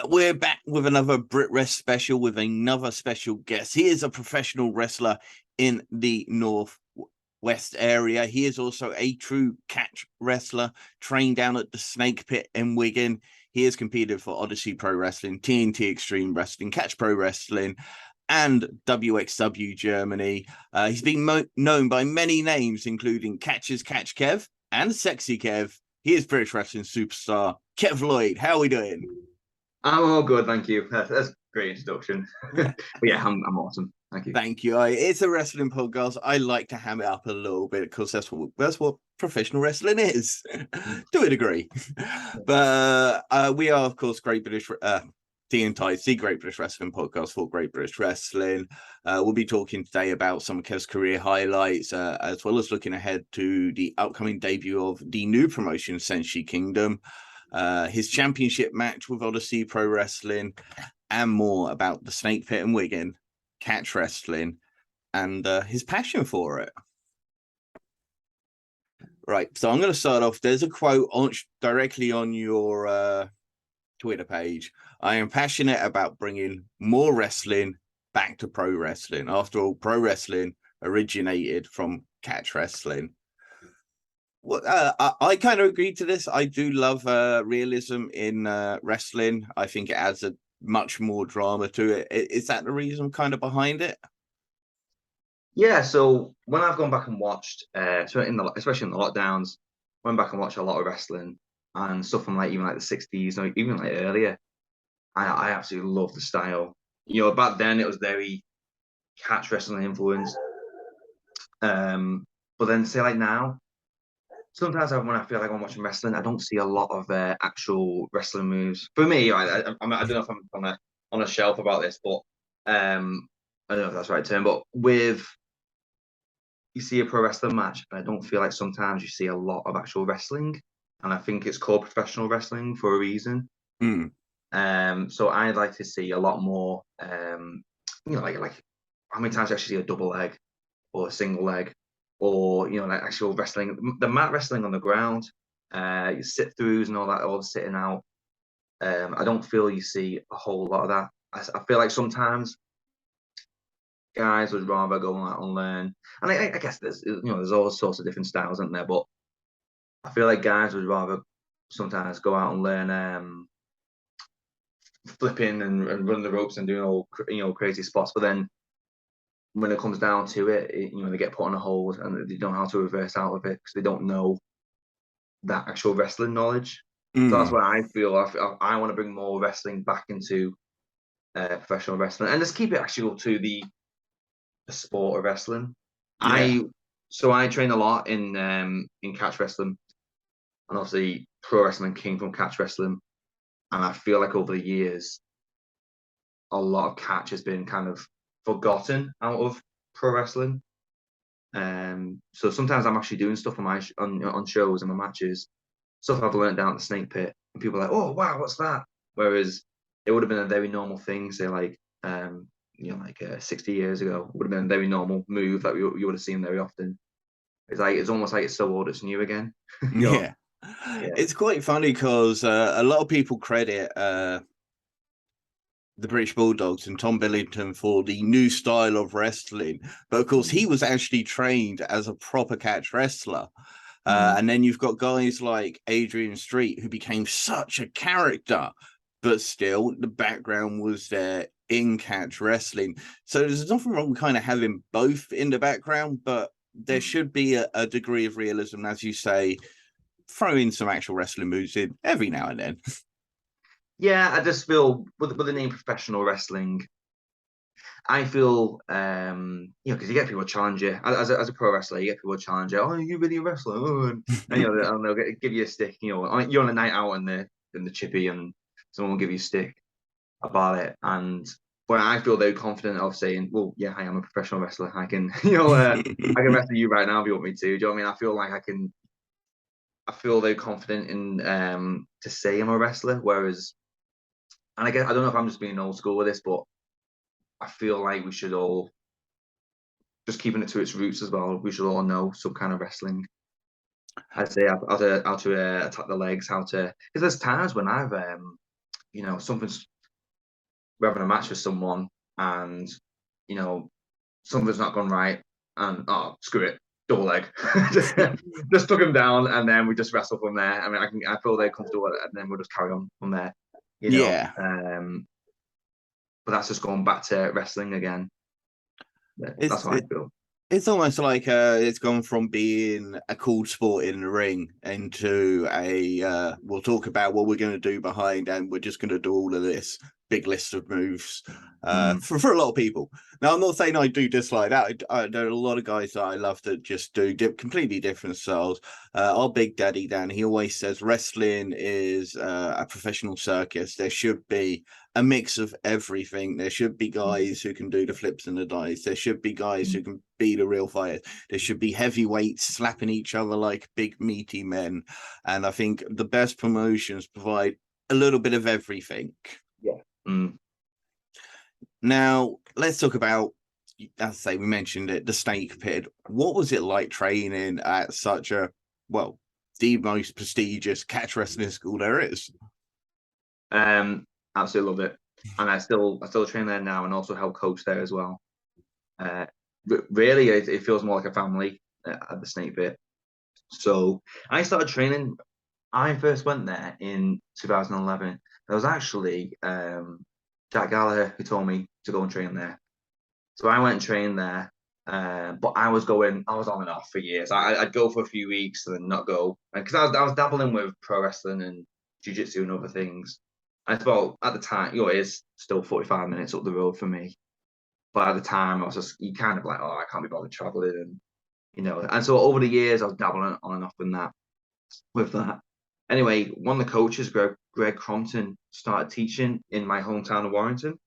We're back with another Brit Wres Special with another special guest. He is a professional wrestler in the Northwest area. He is also a true catch wrestler, trained down at the Snake Pit in Wigan. He has competed for Odyssey Pro Wrestling, TNT Extreme Wrestling, Catch Pro Wrestling, and WXW Germany. He's been known by many names, including Catch-As-Catch-Kev and Sexy Kev. He is British wrestling superstar Kev Lloyd. How are we doing? I'm all good, thank you. That's a great introduction. But yeah, I'm awesome. Thank you. Thank you. It's a wrestling podcast. I like to ham it up a little bit because that's what professional wrestling is, to a degree. But we are, of course, Great British the Great British Wrestling podcast for Great British Wrestling. We'll be talking today about some of Kev's career highlights, as well as looking ahead to the upcoming debut of the new promotion, Senshi Kingdom, his championship match with Odyssey Pro Wrestling, and more about the Snake Pit and Wigan, Catch Wrestling, and his passion for it. Right, so I'm going to start off. There's a quote directly on your Twitter page. I am passionate about bringing more wrestling back to pro wrestling. After all, pro wrestling originated from catch wrestling. Well, I kind of agree to this. I do love realism in wrestling. I think it adds a much more drama to it. Is that the reason kind of behind it? Yeah, so when I've gone back and watched, especially in the lockdowns, went back and watched a lot of wrestling and stuff from even the 60s, or even earlier. I absolutely love the style. You know, back then it was very catch wrestling influenced. But then say now, sometimes when I feel like I'm watching wrestling, I don't see a lot of actual wrestling moves. For me, I don't know if I'm on a shelf about this, but I don't know if that's the right term. But you see a pro wrestling match, and I don't feel like sometimes you see a lot of actual wrestling, and I think it's called professional wrestling for a reason. So I'd like to see a lot more. Like how many times you actually see a double leg or a single leg, or like actual wrestling, the mat wrestling on the ground, your sit throughs and all that, all the sitting out. I don't feel you see a whole lot of that. I feel like sometimes guys would rather go out and learn, and I guess there's all sorts of different styles, isn't there? But I feel like guys would rather sometimes go out and learn flipping and running the ropes and doing all crazy spots, but then when it comes down to it, they get put on a hold and they don't know how to reverse out of it because they don't know that actual wrestling knowledge. So that's what I feel. I want to bring more wrestling back into professional wrestling and just keep it actual to the sport of wrestling. Yeah. I train a lot in catch wrestling, and obviously pro wrestling came from catch wrestling, and I feel like over the years a lot of catch has been kind of forgotten out of pro wrestling. So sometimes I'm actually doing stuff on shows and my matches, stuff I've learned down at the Snake Pit, and people are like, "Oh wow, what's that?" Whereas it would have been a very normal thing, say 60 years ago, would have been a very normal move that you would have seen very often. It's almost like it's so old it's new again. Yeah. It's quite funny because a lot of people credit the British Bulldogs and Tom Billington for the new style of wrestling, but of course he was actually trained as a proper catch wrestler. And then you've got guys like Adrian Street who became such a character, but still the background was there in catch wrestling. So there's nothing wrong with kind of having both in the background, but there should be a degree of realism, as you say, throw in some actual wrestling moves in every now and then. Yeah, I just feel with the name professional wrestling, I feel because you get people challenge you as a pro wrestler, you get people challenge you. Oh, you really a wrestler? Oh, and they'll give you a stick. You're on a night out in the chippy, and someone will give you a stick about it. And when I feel very confident of saying, "Well, yeah, I am a professional wrestler. I can, I can wrestle you right now if you want me to." Do you know what I mean? I feel like I can. I feel very confident in to say I'm a wrestler. Whereas, and I guess I don't know if I'm just being old school with this, but I feel like we should all, just keeping it to its roots as well, we should all know some kind of wrestling. I'd say how to attack the legs, how to, because there's times when I've you know, we're having a match with someone, and you know, something's not gone right, and oh, screw it, double leg, just took him down, and then we just wrestle from there. I mean, I feel they're comfortable, and then we'll just carry on from there, you know. Yeah. But that's just going back to wrestling again. That's how I feel. It's almost like it's gone from being a cool sport in the ring into we'll talk about what we're going to do behind, and we're just going to do all of this big list of moves for a lot of people. Now, I'm not saying I do dislike that. There are a lot of guys that I love that just do completely different styles. Our Big Daddy Dan, he always says wrestling is a professional circus. There should be a mix of everything. There should be guys who can do the flips and the dives. There should be guys who can be the real fighters. There should be heavyweights slapping each other like big meaty men. And I think the best promotions provide a little bit of everything. Yeah. Now, let's talk about, as I say, we mentioned it, the Snake Pit. What was it like training at such a, well, the most prestigious catch wrestling school there is? Absolutely love it, and I still train there now, and also help coach there as well. Really, it feels more like a family at the Snake Pit. So I started training. I first went there in 2011. There was actually Jack Gallagher who told me to go and train there. So I went and trained there, but I was on and off for years. I'd go for a few weeks and then not go, because I was dabbling with pro wrestling and jiu-jitsu and other things. I thought at the time, you know, it is still 45 minutes up the road for me. But at the time, I was just, you kind of like, oh, I can't be bothered traveling, and you know. And so over the years, I was dabbling on and off with that. Anyway, one of the coaches, Greg Crompton, started teaching in my hometown of Warrington.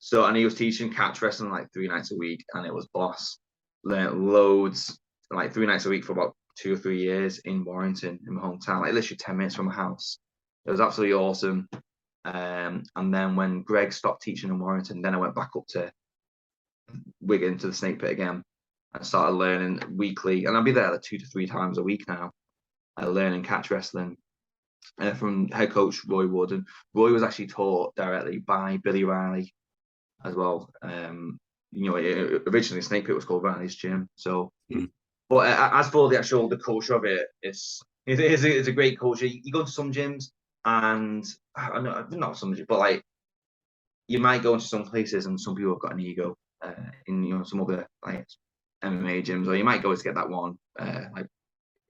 So, and he was teaching catch wrestling like 3 nights a week, and it was boss. Learned loads, like 3 nights a week for about 2 or 3 years in Warrington, in my hometown, like literally 10 minutes from my house. It was absolutely awesome. And then when Greg stopped teaching in Warrington, then I went back up to Wigan to the Snake Pit again and started learning weekly. And I'll be there like 2 to 3 times a week now, learning catch wrestling from head coach Roy Wood. And Roy was actually taught directly by Billy Riley as well. You know, originally Snake Pit was called Riley's Gym. So, but as for the culture of it, it's a great culture. You go to some gyms, and I know not some gyms, but like you might go into some places and some people have got an ego in, you know, some other like MMA gyms, or you might go to get that one like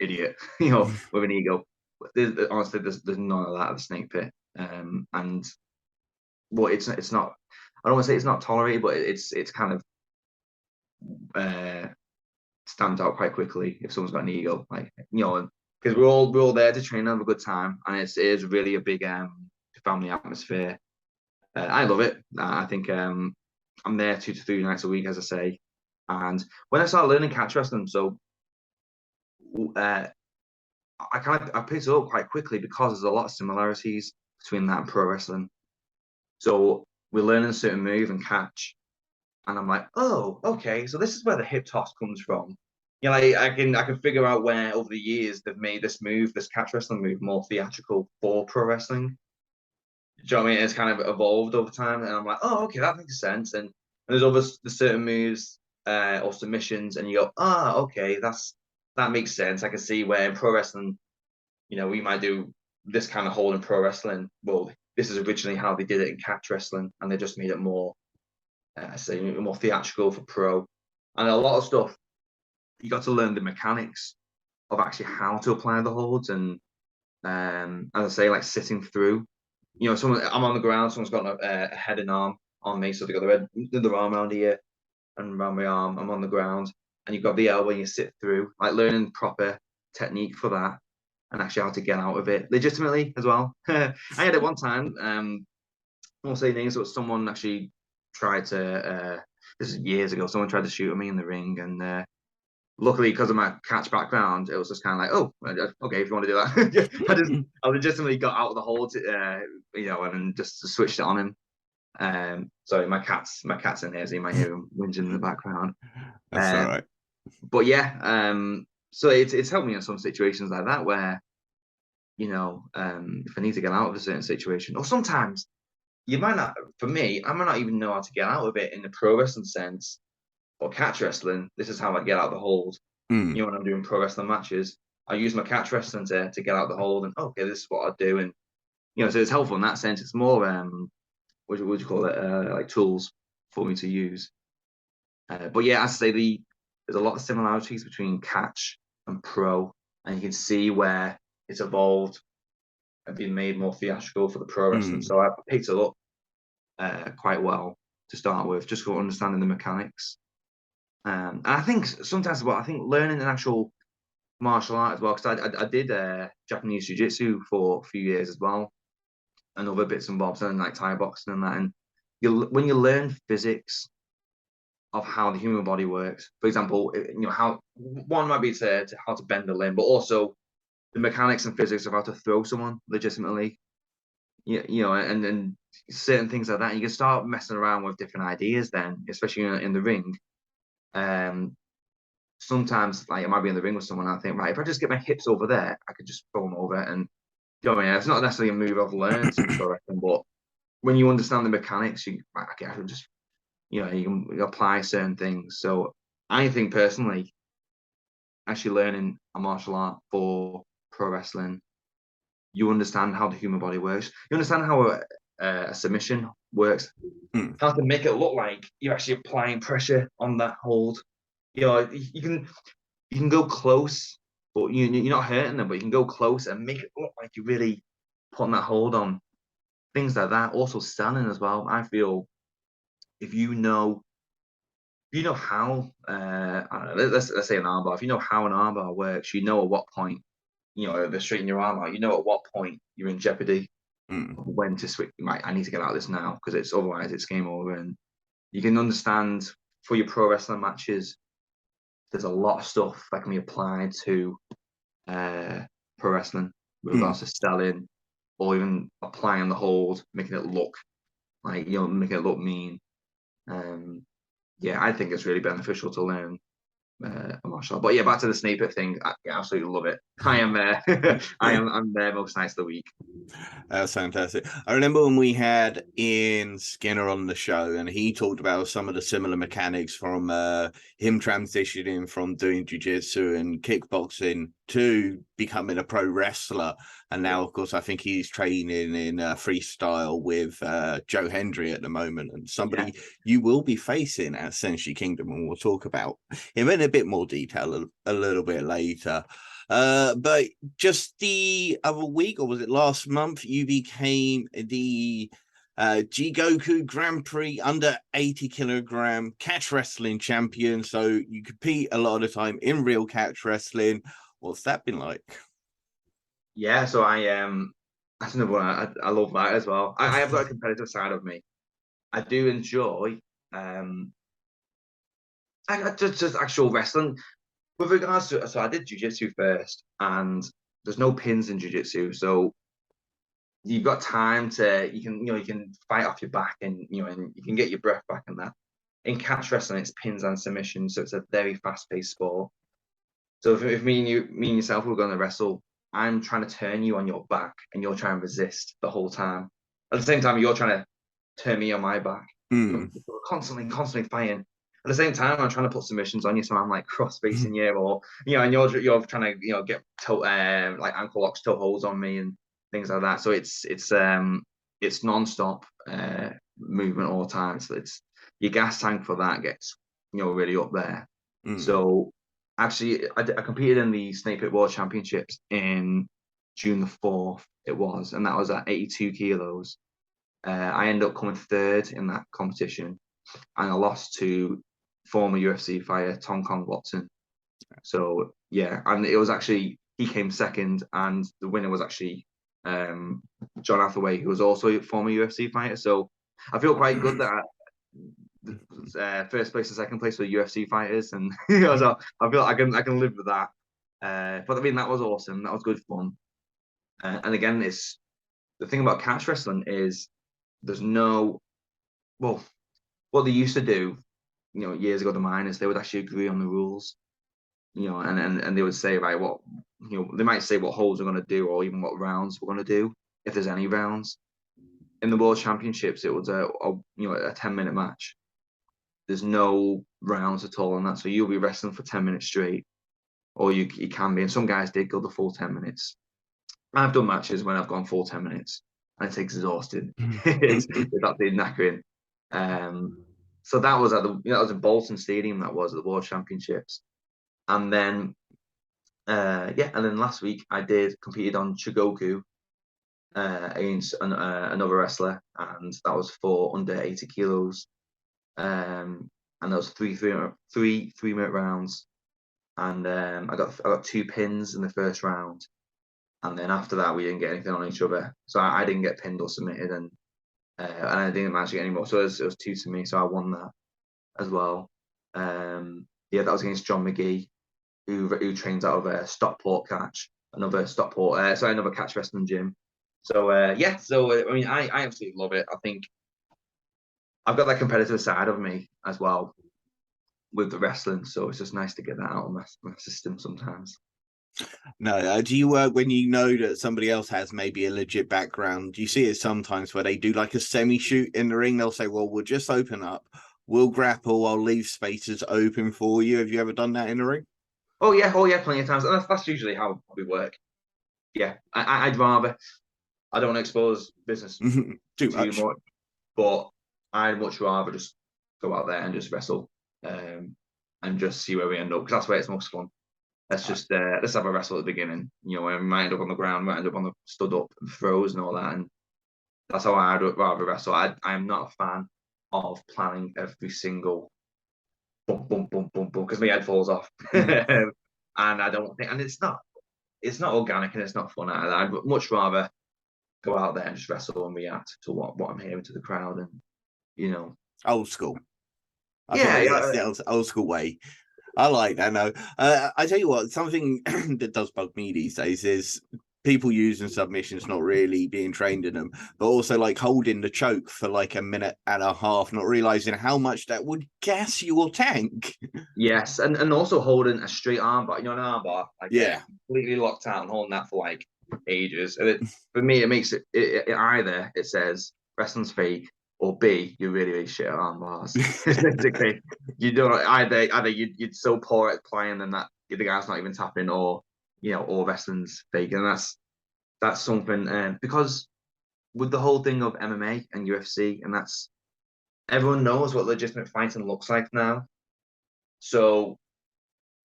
idiot, you know, with an ego. But honestly, there's none of that at the Snake Pit. And well, it's not. I don't want to say it's not tolerated, but it's kind of stands out quite quickly if someone's got an ego, like, you know, because we're all there to train and have a good time, and it is really a big family atmosphere. I love it. I think I'm there 2 to 3 nights a week, as I say. And when I started learning catch wrestling, so I picked it up quite quickly because there's a lot of similarities between that and pro wrestling. So we're learning a certain move and catch, and I'm like, oh, okay, so this is where the hip toss comes from. You know, I can figure out where over the years they've made this move, this catch wrestling move, more theatrical for pro wrestling. Do you know what I mean? It's kind of evolved over time, and I'm like, oh, okay, that makes sense. And there's certain moves or submissions, and you go, okay, that makes sense. I can see where in pro wrestling, you know, we might do this kind of hold in pro wrestling. Well, this is originally how they did it in catch wrestling, and they just made it more, more theatrical for pro. And a lot of stuff, you got to learn the mechanics of actually how to apply the holds, and as I say, like sitting through. You know, I'm on the ground, someone's got a head and arm on me, so they got the arm around here and around my arm. I'm on the ground, and you've got the elbow, and you sit through, like learning proper technique for that, and actually how to get out of it legitimately as well. I had it one time. I won't say names, but someone actually tried to. This is years ago. Someone tried to shoot at me in the ring, and luckily, because of my catch background, it was just kind of like, oh, okay, if you want to do that. I legitimately got out of the hold, you know, and just switched it on him. Sorry, my cat's in here, so you might hear him whinging in the background. That's all right. But yeah, so it's helped me in some situations like that where if I need to get out of a certain situation, or sometimes you might not. For me, I might not even know how to get out of it in the pro wrestling sense or catch wrestling. This is how I get out of the hold. Mm. When I'm doing pro wrestling matches, I use my catch wrestling to get out of the hold, and okay, this is what I do, and so it's helpful in that sense. It's more what would you call it, like tools for me to use. But yeah, as I say, there's a lot of similarities between catch and pro, and you can see where it's evolved and been made more theatrical for the pro wrestling. So I picked it up quite well to start with, just for understanding the mechanics. And I think sometimes, I think learning an actual martial art as well, because I did Japanese jiu-jitsu for a few years as well, and other bits and bobs, and like Thai boxing and that. And when you learn physics of how the human body works, for example, how one might be to how to bend a limb, but also the mechanics and physics of how to throw someone legitimately, and certain things like that. You can start messing around with different ideas then, especially in the ring. Sometimes, like, I might be in the ring with someone, and I think, right, if I just get my hips over there, I could just throw them over, and it's not necessarily a move I've learned, but when you understand the mechanics, I can just, you can apply certain things. So I think personally, actually learning a martial art for pro wrestling, you understand how the human body works. You understand how a submission works, how to make it look like you're actually applying pressure on that hold. You can go close, but you're not hurting them, but you can go close and make it look like you're really putting that hold on. Things like that. Also selling as well. I feel if you know how I don't know, let's say an armbar. If you know how an armbar works, you know at what point, they're straightening your arm out. You know at what point you're in jeopardy. When to switch. I need to get out of this now, because otherwise it's game over. And you can understand for your pro wrestling matches, there's a lot of stuff that can be applied to pro wrestling with regards to selling, or even applying the hold, making it look like, making it look mean. I think it's really beneficial to learn a martial art. But yeah, back to the snake pit thing. I absolutely love it. I am I'm there most nights of the week. That's fantastic. I remember when we had Ian Skinner on the show, and he talked about some of the similar mechanics from him transitioning from doing jiu-jitsu and kickboxing to becoming a pro wrestler. And now, of course, I think he's training in freestyle with Joe Hendry at the moment, and somebody you will be facing at Senshi Kingdom, and we'll talk about him in a bit more detail a little bit later. But just the other week, or was it last month, you became the JiGogku Grand Prix under 80 kilogram catch wrestling champion. So you compete a lot of the time in real catch wrestling. What's that been like? Yeah, so that's another one. I love that as well. I have got a competitive side of me. I do enjoy just actual wrestling. With regards to, so I did jiu-jitsu first, and there's no pins in jiu-jitsu, so you've got time to you can fight off your back, and and you can get your breath back and that. In catch wrestling, it's pins and submissions, so it's a very fast-paced sport. So if me and yourself were going to wrestle, I'm trying to turn you on your back, and you're trying to resist the whole time. At the same time, you're trying to turn me on my back. We're constantly fighting. At the same time, I'm trying to put submissions on you, so I'm like cross facing you, or and you're trying to get like ankle locks, toe holds on me, and things like that. So it's non-stop movement all the time. So it's your gas tank for that gets really up there. So actually, I competed in the Snake Pit World Championships in June the 4th. It was, and that was at 82 kilos. I ended up coming third in that competition, and I lost to former UFC fighter Tom Kong Watson. So yeah, and it was actually, he came second, and the winner was actually John Hathaway, who was also a former UFC fighter. So I feel quite good that first place and second place for UFC fighters, and so I feel I can live with that. But I mean, that was awesome. That was good fun. And again, it's the thing about catch wrestling is there's no, well, what they used to do, years ago, the miners, they would actually agree on the rules, and they would say, right, what they might say what holds we're going to do or even what rounds we're going to do, if there's any rounds. In the World Championships, it was a 10-minute match. There's no rounds at all on that, so you'll be wrestling for 10 minutes straight, or you can be. And some guys did go the full 10 minutes. I've done matches when I've gone full 10 minutes, and it's exhausting. it's absolutely knackering. So that was that was in Bolton Stadium. That was at the World Championships, and then and then last week I competed on JiGogku against another wrestler, and that was for under 80 kilos. And there was three-minute rounds, and I got 2 pins in the first round, and then after that we didn't get anything on each other, so I didn't get pinned or submitted, and I didn't manage to get any more, so it was 2 to me, so I won that as well. That was against John McGee, who trains out of Stockport Catch, another Catch Wrestling gym. So I mean, I absolutely love it. I think I've got that competitive side of me as well with the wrestling, so it's just nice to get that out of my system sometimes. No, do you when you know that somebody else has maybe a legit background, do you see it sometimes where they do like a semi-shoot in the ring? They'll say, well, we'll just open up, we'll grapple, I'll leave spaces open for you. Have you ever done that in the ring? Oh yeah, plenty of times. And that's usually how we work. Yeah, I'd rather, I don't want to expose business too much, but I'd much rather just go out there and just wrestle and just see where we end up, because that's where it's most fun. Let's just let's have a wrestle at the beginning. We might end up on the ground, might end up on the stood up and throws and all that, and that's how I'd rather wrestle. I'm not a fan of planning every single bump, because my head falls off. And I don't think, and it's not organic and it's not fun either. I'd much rather go out there and just wrestle and react to what I'm hearing to the crowd, and old school. The old school way. I like that. No, I tell you what, something that does bug me these days is people using submissions, not really being trained in them, but also like holding the choke for like a minute and a half, not realizing how much that would gas your tank. Yes, and also holding a straight armbar, an armbar, like completely locked out and holding that for like ages. And for me, it makes it either it says wrestling's fake, or B, you're really, really shit at arm bars. Basically, you don't either you're so poor at playing them that the guy's not even tapping, or or wrestling's fake, and that's something. Because with the whole thing of MMA and UFC, and that's, everyone knows what legitimate fighting looks like now. So,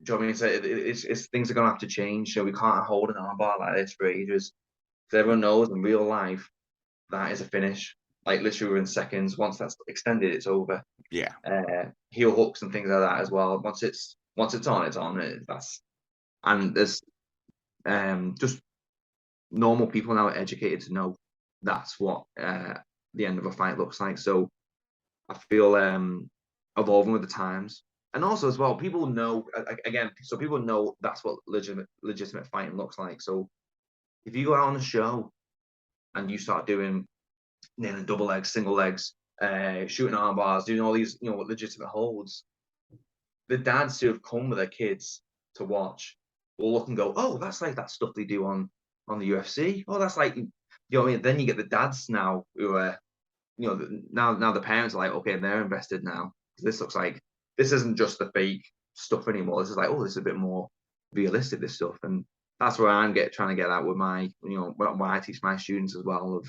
do you know what I mean? It's things are gonna have to change. So we can't hold an armbar like this for ages. Because everyone knows in real life that is a finish. Like literally within seconds. Once that's extended, it's over. Yeah. Heel hooks and things like that as well. Once it's on, it's on. And there's just normal people now are educated to know that's what the end of a fight looks like. So I feel evolving with the times, and also as well, people know so people know that's what legitimate fighting looks like. So if you go out on a show and you start doing nailing double legs, single legs, shooting arm bars, doing all these, legitimate holds, the dads who have come with their kids to watch will look and go, oh, that's like that stuff they do on the UFC. Oh, that's like, what I mean? Then you get the dads now who are, now the parents are like, okay, they're invested now. This looks like, this isn't just the fake stuff anymore. This is like, oh, this is a bit more realistic, this stuff. And that's where I'm trying to get at with my, when I teach my students as well, of,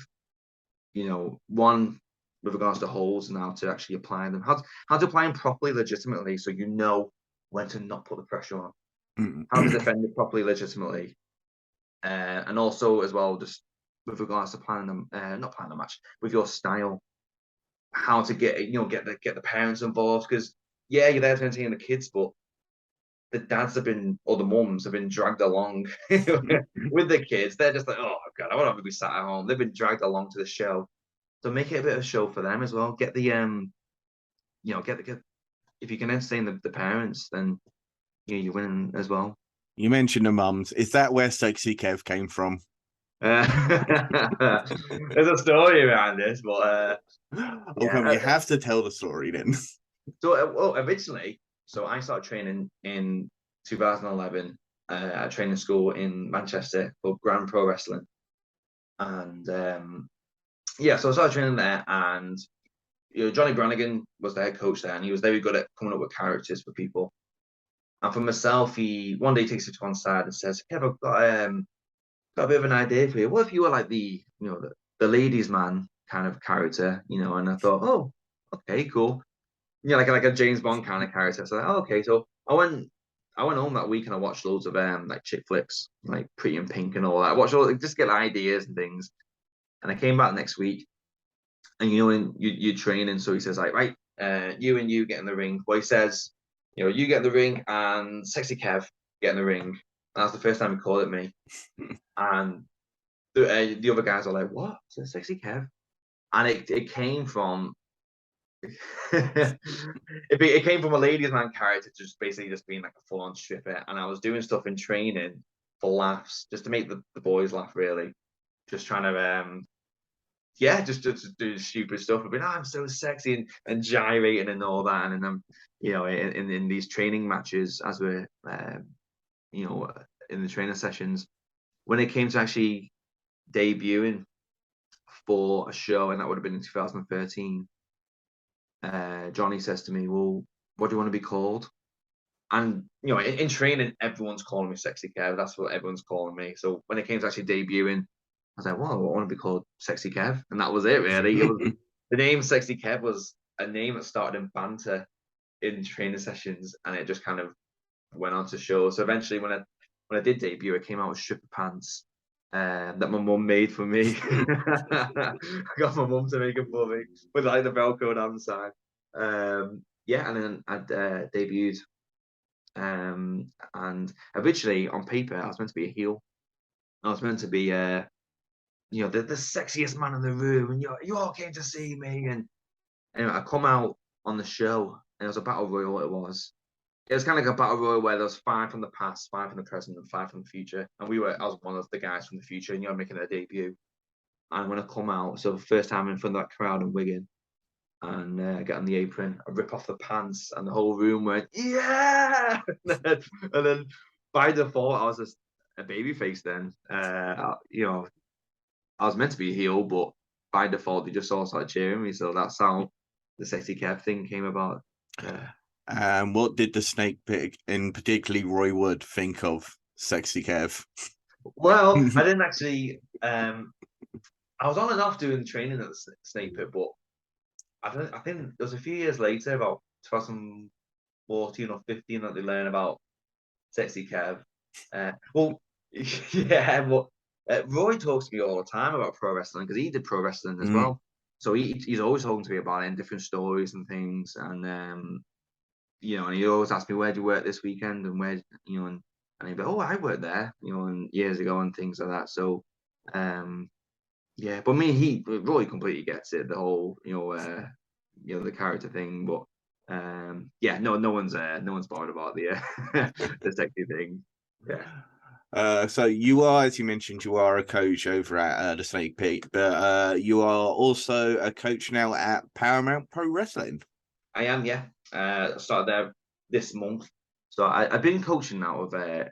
one, with regards to holds and how to actually apply them, how to apply them properly, legitimately, so you know when to not put the pressure on, how to defend it properly, legitimately, and also as well, just with regards to planning them, not planning the match, with your style, how to get the parents involved, because you're there to entertain the kids, but the dads or the mums have been dragged along with the kids. They're just like, oh god, I want to be sat at home. They've been dragged along to the show. So make it a bit of a show for them as well. Get the if you can entertain the parents, then you're winning as well. You mentioned the mums. Is that where Sexy Kev came from? There's a story around this, but you have to tell the story then. So originally, I started training in 2011 at a training school in Manchester called Grand Pro Wrestling. And yeah, so I started training there, and Johnny Brannigan was the head coach there, and he was very good at coming up with characters for people. And for myself, he one day takes me to one side and says, "Kev, I've got a bit of an idea for you. What if you were like the ladies' man kind of character, And I thought, oh, okay, cool. Like a James Bond kind of character. So, oh, okay. So I went home that week and I watched loads of like chick flicks, like Pretty in Pink and all that. I watched just get ideas and things. And I came back next week, and you're training. So he says, like, right, you and you get in the ring. Well, he says, you get in the ring and Sexy Kev get in the ring. And that's the first time he called it me. And the other guys are like, what? Sexy Kev? And it came from it came from a ladies' man character just basically just being like a full-on stripper. And I was doing stuff in training for laughs, just to make the boys laugh, really. Just trying to just do stupid stuff. I've been, I'm so sexy and gyrating and all that. And then I'm, in these training matches, as we're in the training sessions, when it came to actually debuting for a show, and that would have been in 2013, Johnny says to me, well, what do you want to be called? And in training, everyone's calling me Sexy Kev. That's what everyone's calling me. So when it came to actually debuting, I was like, well, I want to be called Sexy Kev. And that was it, really. The name Sexy Kev was a name that started in banter in training sessions, and it just kind of went on to show. So eventually, when I did debut, I came out with stripper pants that my mum made for me. I got my mum to make it for me with like the Velcro down the side. And then I debuted. And originally on paper, I was meant to be a heel. I was meant to be the sexiest man in the room, and you all came to see me. And anyway, I come out on the show, and it was a battle royal. It was kind of like a battle royal where there was 5 from the past, 5 from the present, and 5 from the future. And I was one of the guys from the future, and making their debut. And when I come out, so first time in front of that crowd in Wigan, and get on the apron, I rip off the pants, and the whole room went, yeah! and then by default, I was just a baby face then. I was meant to be a heel, but by default, they just all started cheering me. So that's how the Sexy Kev thing came about. What did the Snake Pit, and particularly Roy Wood, think of Sexy Kev? Well, I didn't actually. I was on and off doing training at the Snake Pit, but I think it was a few years later, about 2014 or 15, that they learned about Sexy Kev. Well, yeah, but Roy talks to me all the time about pro wrestling, because he did pro wrestling as well. So he's always talking to me about it and different stories and things. And and he always asks me, where do you work this weekend, and where, and he'd be, oh, I worked there, and years ago and things like that. So yeah, but Roy completely gets it, the whole the character thing. But no one's bothered about the the sexy thing. Yeah. So you are, as you mentioned, you are a coach over at the Snake Pit, but you are also a coach now at Paramount Pro Wrestling. I am, yeah. I started there this month. So I've been coaching now of a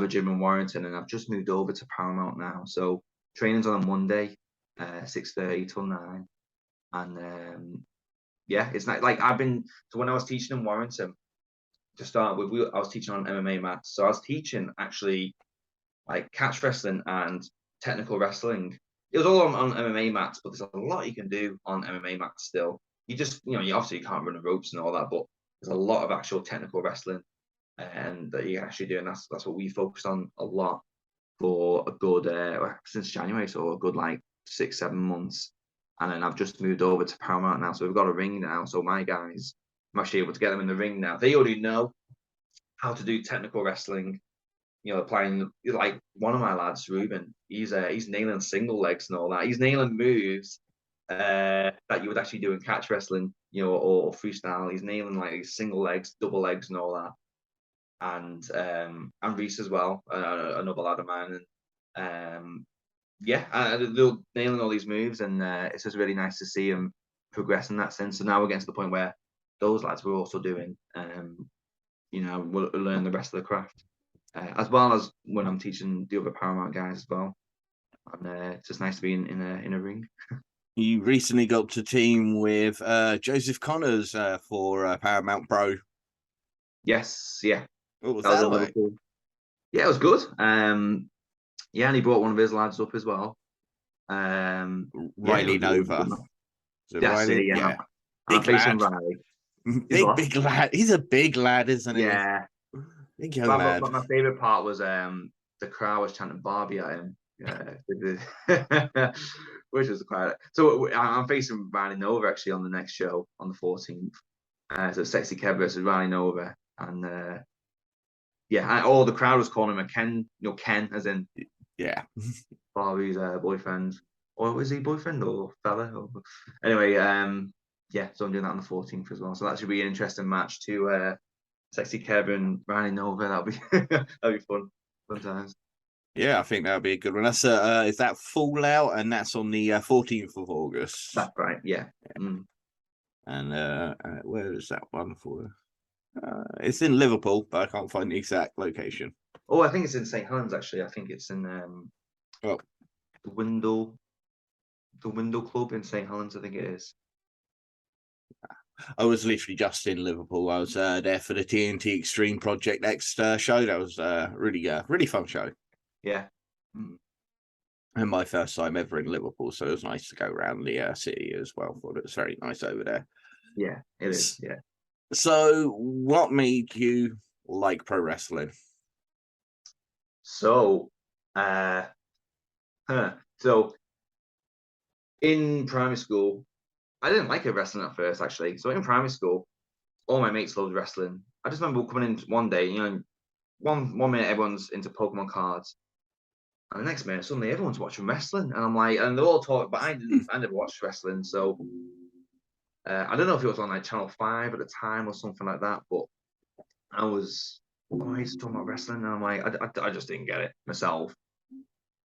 gym in Warrington, and I've just moved over to Paramount now. So training's on a Monday, 6:30 till 9. And it's like so when I was teaching in Warrington, to start with, I was teaching on MMA mats. So I was teaching actually like catch wrestling and technical wrestling. It was all on MMA mats, but there's a lot you can do on MMA mats still. You just, you obviously can't run the ropes and all that, but there's a lot of actual technical wrestling and that you can actually do. And that's what we focused on a lot for a good, since January, so a good like 6-7 months. And then I've just moved over to Paramount now. So we've got a ring now. So my guys, I'm actually able to get them in the ring now. They already know how to do technical wrestling. Applying, like one of my lads, Ruben, he's nailing single legs and all that. He's nailing moves that you would actually do in catch wrestling, or freestyle. He's nailing like these single legs, double legs, and all that. And Reese as well, another lad of mine. And they're nailing all these moves, and it's just really nice to see him progress in that sense. So now we're getting to the point where those lads we're also doing, we'll learn the rest of the craft. as well as when I'm teaching the other Paramount guys as well. And it's just nice to be in a ring. You recently got to team with Joseph Connors for Paramount Pro. Yes, yeah. What was That was that at like? Liverpool. Yeah, it was good. Yeah, and he brought one of his lads up as well. Riley Nova. That's it, yeah. Big facing lad. Riley. Big lad. He's a big lad, isn't he? Yeah. Big young lad. But my favourite part was the crowd was chanting Barbie at him. Which was quite. So I'm facing Riley Nova actually on the next show on the 14th. So Sexy Kev versus Riley Nova, and all the crowd was calling him a Ken, Ken as in Barbie's boyfriend, or is he boyfriend or fella? Anyway, so I'm doing that on the 14th as well. So that should be an interesting match to Sexy Kev and Riley Nova. That'll be that'll be fun times. Yeah, I think that'll be a good one. That's is that Fallout, and that's on the 14th of August. That's right. Yeah. And where is that one for? It's in Liverpool, but I can't find the exact location. Oh, I think it's in St Helens actually. I think it's in the Window Club in St Helens. I think it is. I was literally just in Liverpool. I was there for the TNT Extreme Project X show. That was really fun show. Yeah. And my first time ever in Liverpool, so it was nice to go around the city as well. Thought it was very nice over there. Yeah, it is. Yeah. So, what made you like pro wrestling? So, so in primary school, I didn't like wrestling at first, actually. So in primary school, all my mates loved wrestling. I just remember coming in one day, one minute everyone's into Pokemon cards, and the next minute suddenly everyone's watching wrestling, and I'm like, and they're all talking, but I never watched wrestling, so I don't know if it was on like Channel 5 at the time or something like that, but I was always talking about wrestling, and I'm like, I just didn't get it myself.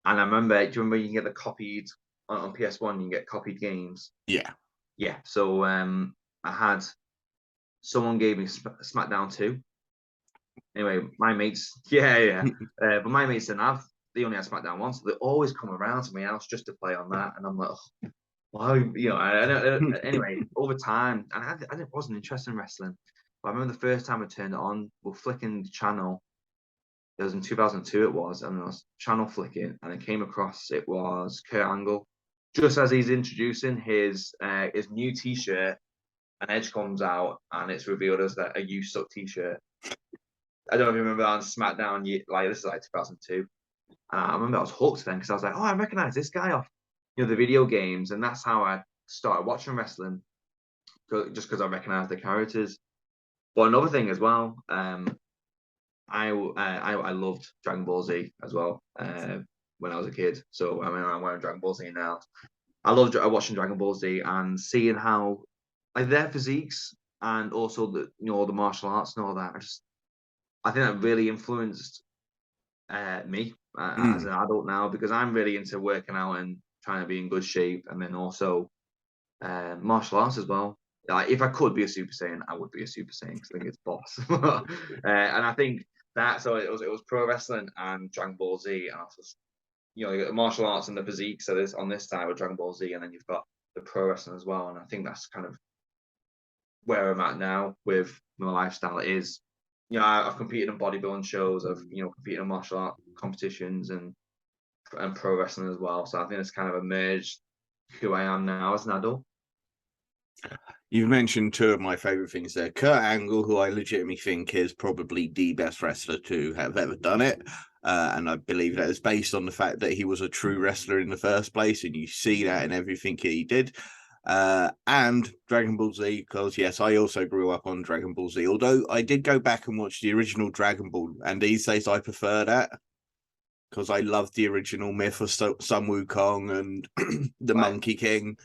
And I remember, do you remember you can get the copied on PS1? You can get copied games. Yeah. So I had someone gave me SmackDown 2. Anyway, my mates, but my mates didn't have. They only had SmackDown 1, so they always come around to my house just to play on that, and I'm like, oh, well, anyway, over time, and I wasn't interested in wrestling. But I remember the first time I turned it on, we're flicking the channel. It was in 2002, it was, and I was channel flicking, and I came across it was Kurt Angle, just as he's introducing his new T-shirt, and Edge comes out, and it's revealed as a "You Suck" T-shirt. I don't know if you remember that on SmackDown. This is like 2002. I remember I was hooked then because I was like, oh, I recognize this guy off, the video games, and that's how I started watching wrestling, just because I recognized the characters. But another thing as well, I loved Dragon Ball Z as well when I was a kid. So I mean, I'm wearing Dragon Ball Z now. I loved watching Dragon Ball Z and seeing how their physiques and also the the martial arts and all that. I think that really influenced me as an adult now, because I'm really into working out and trying to be in good shape, and then also martial arts as well. Like, if I could be a Super Saiyan, I would be a Super Saiyan because I think it's boss. And I think that, so it was pro wrestling and Dragon Ball Z, and also, you got the martial arts and the physique. So there's on this side with Dragon Ball Z, and then you've got the pro wrestling as well. And I think that's kind of where I'm at now with my lifestyle. Is I've competed in bodybuilding shows, I've competed in martial art competitions and pro wrestling as well. So I think it's kind of emerged who I am now as an adult. You've mentioned two of my favorite things there. Kurt Angle, who I legitimately think is probably the best wrestler to have ever done it. And I believe that is based on the fact that he was a true wrestler in the first place, and you see that in everything he did. And Dragon Ball Z, because yes, I also grew up on Dragon Ball Z, although I did go back and watch the original Dragon Ball, and these days I prefer that because I love the original myth of Sun Wukong and the Monkey King.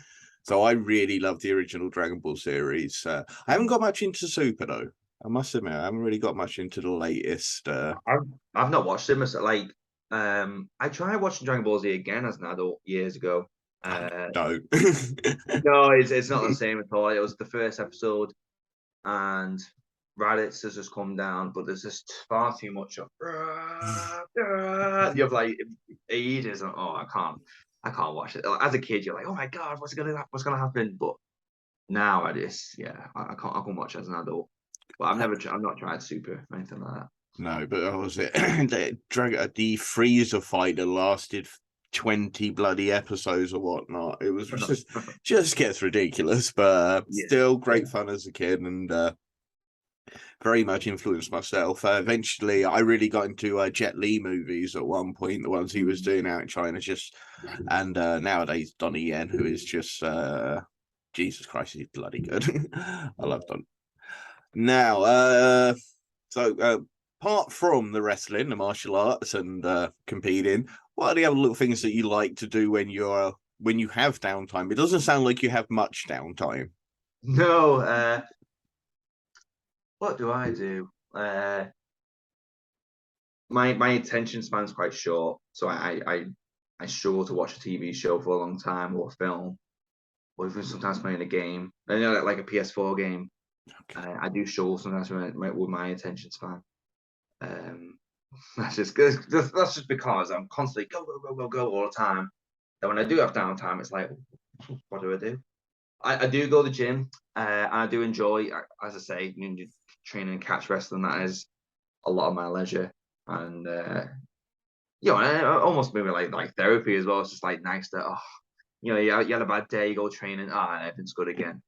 So I really love the original Dragon Ball series. I haven't got much into Super though. I must admit, I haven't really got much into the latest. I've not watched them. I tried watching Dragon Ball Z again as an adult years ago. No, no, it's not the same at all. It was the first episode, and Raditz has just come down, but there's just far too much of you have like ages and I can't watch it. As a kid, you're like, oh my god, what's gonna happen? But now I can't watch it as an adult. But I've not tried Super or anything like that. No, but what was it? The Freezer fight that lasted 20 bloody episodes or whatnot. It was just gets ridiculous, but still great fun as a kid, and very much influenced myself. Eventually, I really got into Jet Li movies at one point, the ones he was doing out in China. And nowadays Donnie Yen, who is just Jesus Christ, he's bloody good. I love Don. Now, apart from the wrestling, the martial arts, and competing, what are the other little things that you like to do when you have downtime? It doesn't sound like you have much downtime. No. What do I do? My attention span's quite short, so I struggle to watch a TV show for a long time or a film, or even sometimes playing a game. I know like a PS4 game. Okay. I do struggle sometimes with my attention span. That's just because I'm constantly go all the time. And when I do have downtime, it's like, what do? I do go to the gym. I do enjoy, as I say, training Catch Wrestling. That is a lot of my leisure, and almost maybe like therapy as well. It's just like nice that you had a bad day, you go training, everything's good again.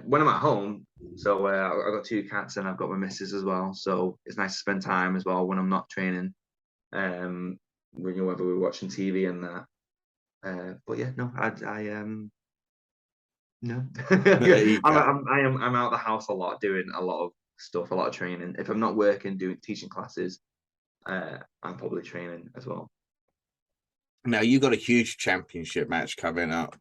When I'm at home, so I've got 2 cats and I've got my missus as well, so it's nice to spend time as well when I'm not training. When whether we're watching TV and that. But yeah, no, no. I'm out the house a lot, doing a lot of stuff, a lot of training. If I'm not working, teaching classes, I'm probably training as well. Now you got a huge championship match coming up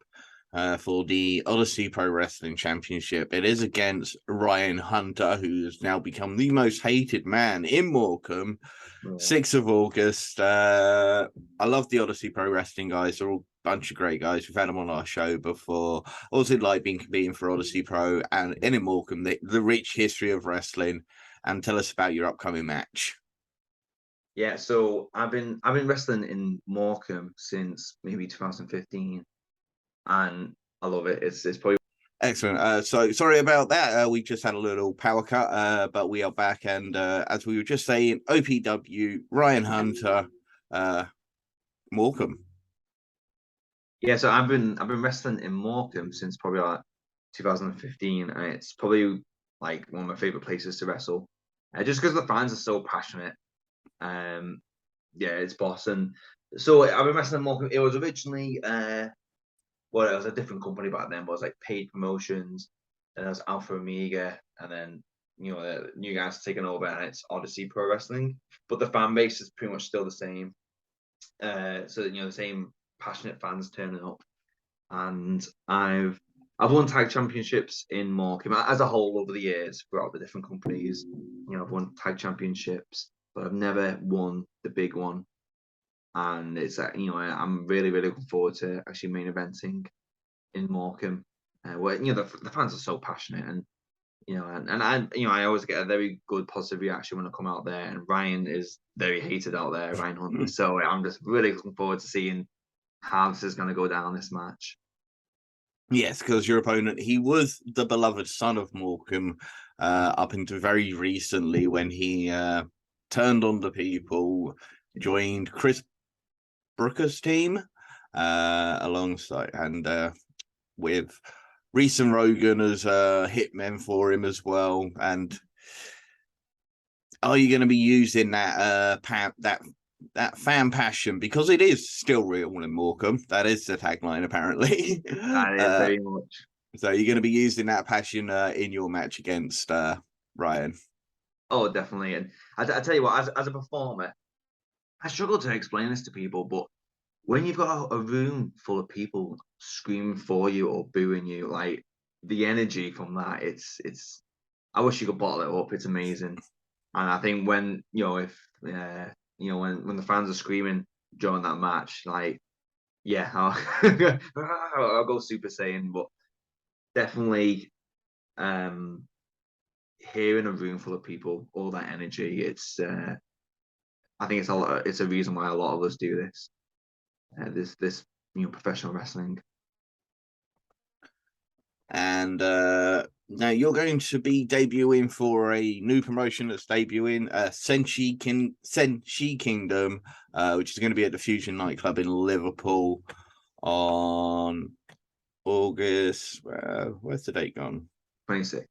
for the Odyssey Pro Wrestling Championship. It is against Ryan Hunter, who has now become the most hated man in Morecambe. 6th of August. I love the Odyssey Pro Wrestling guys. They're all a bunch of great guys. We've had them on our show before. Also like being competing for Odyssey Pro and in Morecambe, the rich history of wrestling. And tell us about your upcoming match. Yeah, so I've been wrestling in Morecambe since maybe 2015, and I love it. It's probably excellent. So sorry about that. We just had a little power cut, but we are back. And as we were just saying, OPW, Ryan Hunter, Morecambe. Yeah, so I've been wrestling in Morecambe since probably like 2015, and it's probably like one of my favorite places to wrestle, just because the fans are so passionate. Yeah, it's boss. And so I've been wrestling in Morecambe. It was originally it was a different company back then, but it was like Paid Promotions, and it was Alpha Omega, and then the new guys taking over, and it's Odyssey Pro Wrestling. But the fan base is pretty much still the same. So the same passionate fans turning up, and I've won tag championships in Morecambe as a whole over the years throughout the different companies. I've won tag championships, but I've never won the big one. And it's I'm really looking forward to actually main eventing in Morecambe, where the fans are so passionate, and I always get a very good positive reaction when I come out there. And Ryan is very hated out there, Ryan Hunter. So I'm just really looking forward to seeing how this is going to go down, this match. Yes, because your opponent, he was the beloved son of Morecambe up until very recently, when he turned on the people, joined Chris Brooker's team alongside, and with Reese and Rogan as hitmen for him as well. And are you going to be using that that fan passion, because it is still real in Morecambe? That is the tagline, apparently. That is very much. So you're going to be using that passion in your match against Ryan? Oh, definitely. And I tell you what, as a performer, I struggle to explain this to people, but when you've got a room full of people screaming for you or booing you, like the energy from that, it's I wish you could bottle it up. It's amazing. And I think when when the fans are screaming during that match, like, yeah, I'll go Super Saiyan. But definitely, hearing a room full of people, all that energy, it's I think it's a reason why a lot of us do this. This professional wrestling. And now you're going to be debuting for a new promotion that's debuting, Senshi Kingdom, which is going to be at the Fusion nightclub in Liverpool on August. Where's the date gone? 26th.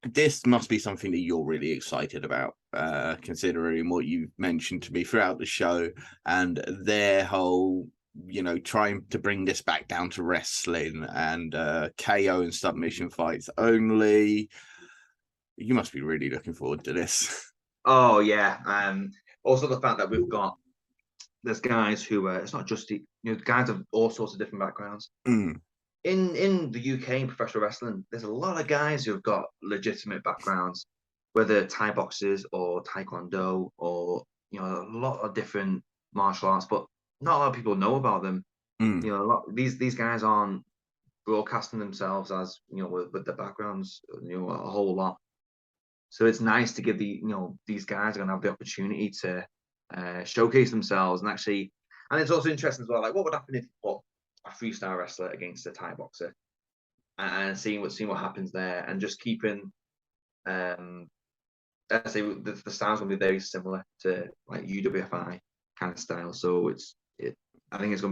This must be something that you're really excited about, considering what you've mentioned to me throughout the show and their whole, trying to bring this back down to wrestling and KO and submission fights only. You must be really looking forward to this. Oh yeah. Also the fact that there's guys who it's not just guys of all sorts of different backgrounds. In the UK in professional wrestling, there's a lot of guys who've got legitimate backgrounds, whether Thai boxers or Taekwondo or a lot of different martial arts, but not a lot of people know about them. These guys aren't broadcasting themselves as with their backgrounds, a whole lot. So it's nice to give these guys are going to have the opportunity to showcase themselves and actually, and it's also interesting as well. Like, what would happen if you put a freestyle wrestler against a Thai boxer, and seeing what happens there, and just keeping, I say the styles will be very similar to like UWFI kind of style. So I think it's gonna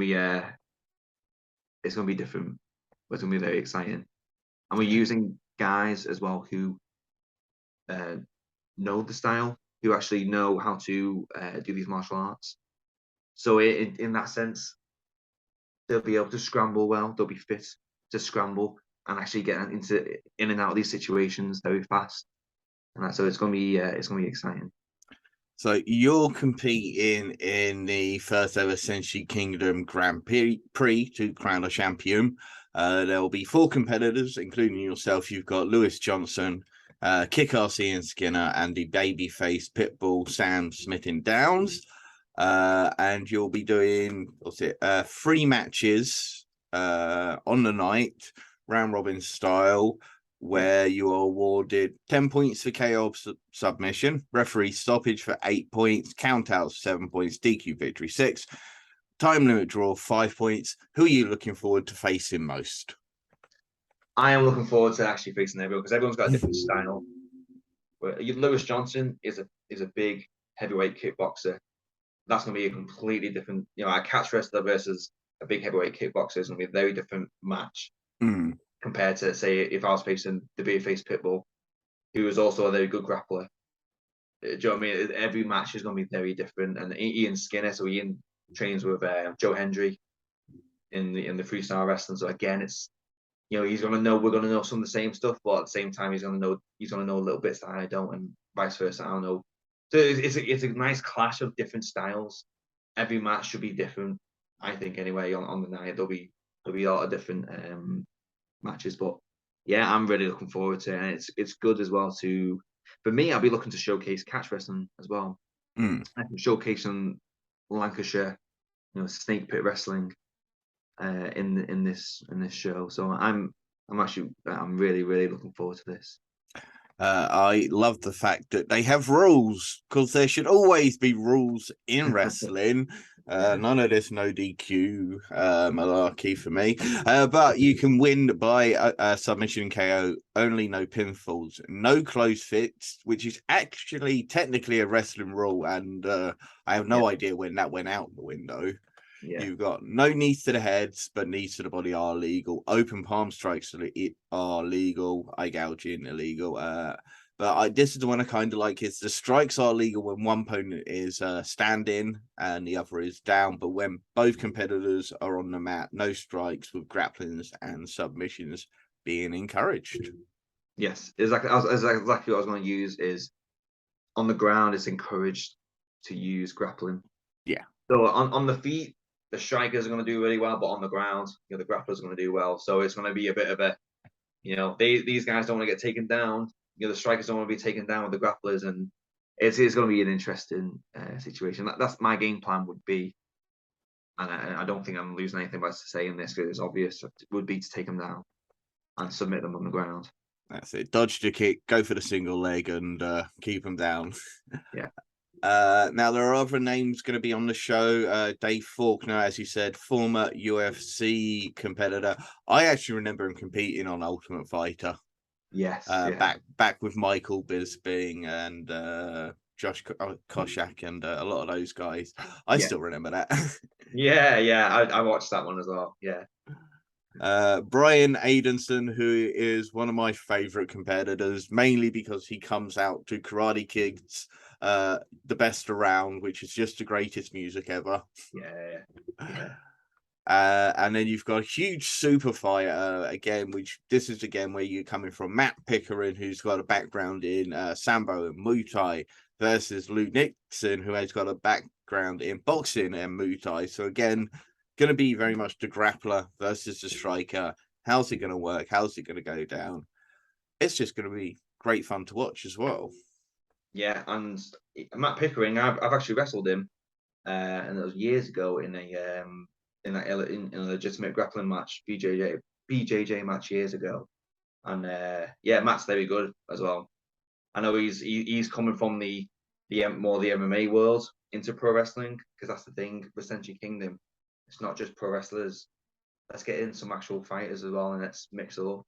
be different, but it's gonna be very exciting. And we're using guys as well who know the style, who actually know how to do these martial arts. So in that sense, they'll be able to scramble well. They'll be fit to scramble and actually get in and out of these situations very fast. And so it's gonna be exciting. So you're competing in the first ever Senshi Kingdom Grand Prix to crown a champion. There will be 4 competitors, including yourself. You've got Lewis Johnson, Kick-Ass Ian Skinner, and the babyface Pitbull Sam Smith-Downs. And you'll be doing 3 matches on the night, round robin style, where you are awarded 10 points for KO submission, referee stoppage for 8 points, countouts 7 points, DQ victory 6, time limit draw 5 points. Who are you looking forward to facing most? I am looking forward to actually facing everyone, because everyone's got a different style. Lewis Johnson is a big heavyweight kickboxer. That's going to be a completely different, a catch wrestler versus a big heavyweight kickboxer is going to be a very different match compared to, say, if I was facing the babyface Pitbull, who is also a very good grappler. Do you know what I mean? Every match is going to be very different. And Ian Skinner, so Ian trains with Joe Hendry in the freestyle wrestling. So again, it's he's going to know, we're going to know some of the same stuff, but at the same time, he's going to know little bits that I don't, and vice versa. I don't know. So it's a nice clash of different styles. Every match should be different, I think. Anyway, on the night there'll be a lot of different matches, but yeah, I'm really looking forward to it. And it's good as well for me. I'll be looking to showcase catch wrestling as well. I can showcase some Lancashire, snake pit wrestling in this show. So I'm really, really looking forward to this. I love the fact that they have rules, because there should always be rules in wrestling. None of this no DQ malarkey for me. But you can win by submission KO, only no pinfalls, no close fits, which is actually technically a wrestling rule, and I have no idea when that went out the window. Yeah. You've got no knees to the heads, but knees to the body are legal. Open palm strikes are legal. Eye gouging illegal. But this is the one I kind of like. Is the strikes are legal when one opponent is standing and the other is down. But when both competitors are on the mat, no strikes, with grapplings and submissions being encouraged. Yes, exactly what I was going to use. Is on the ground, it's encouraged to use grappling. Yeah. So on the feet, the strikers are going to do really well, but on the ground, the grapplers are going to do well. So it's going to be a bit of a, these guys don't want to get taken down. The strikers don't want to be taken down with the grapplers, and it's going to be an interesting situation. That's my game plan would be, and I don't think I'm losing anything by saying this because it's obvious. Would be to take them down. and submit them on the ground. That's it. Dodge the kick, go for the single leg, and keep them down. Yeah. Now there are other names going to be on the show. Dave Faulkner, as you said, former UFC competitor. I actually remember him competing on Ultimate Fighter. Yes. Back with Michael Bisping and Josh Koshak and a lot of those guys. I still remember that. I watched that one as well. Yeah. Brian Aidenson, who is one of my favorite competitors, mainly because he comes out to Karate Kid's The Best Around, which is just the greatest music ever. Yeah. And then you've got a huge super fighter again, which this is again where you're coming from Matt Pickering, who's got a background in Sambo and Muay Thai, versus Lou Nixon, who has got a background in boxing and Muay Thai. So again, going to be very much the grappler versus the striker. How's it going to work? How's it going to go down? It's just going to be great fun to watch as well. Yeah, and Matt Pickering, I've actually wrestled him, and it was years ago in a legitimate grappling match, BJJ match years ago, and Matt's very good as well. I know he's coming from the more the MMA world into pro wrestling, because that's the thing with Senshi Kingdom. It's not just pro wrestlers. Let's get in some actual fighters as well, and let's mix it up.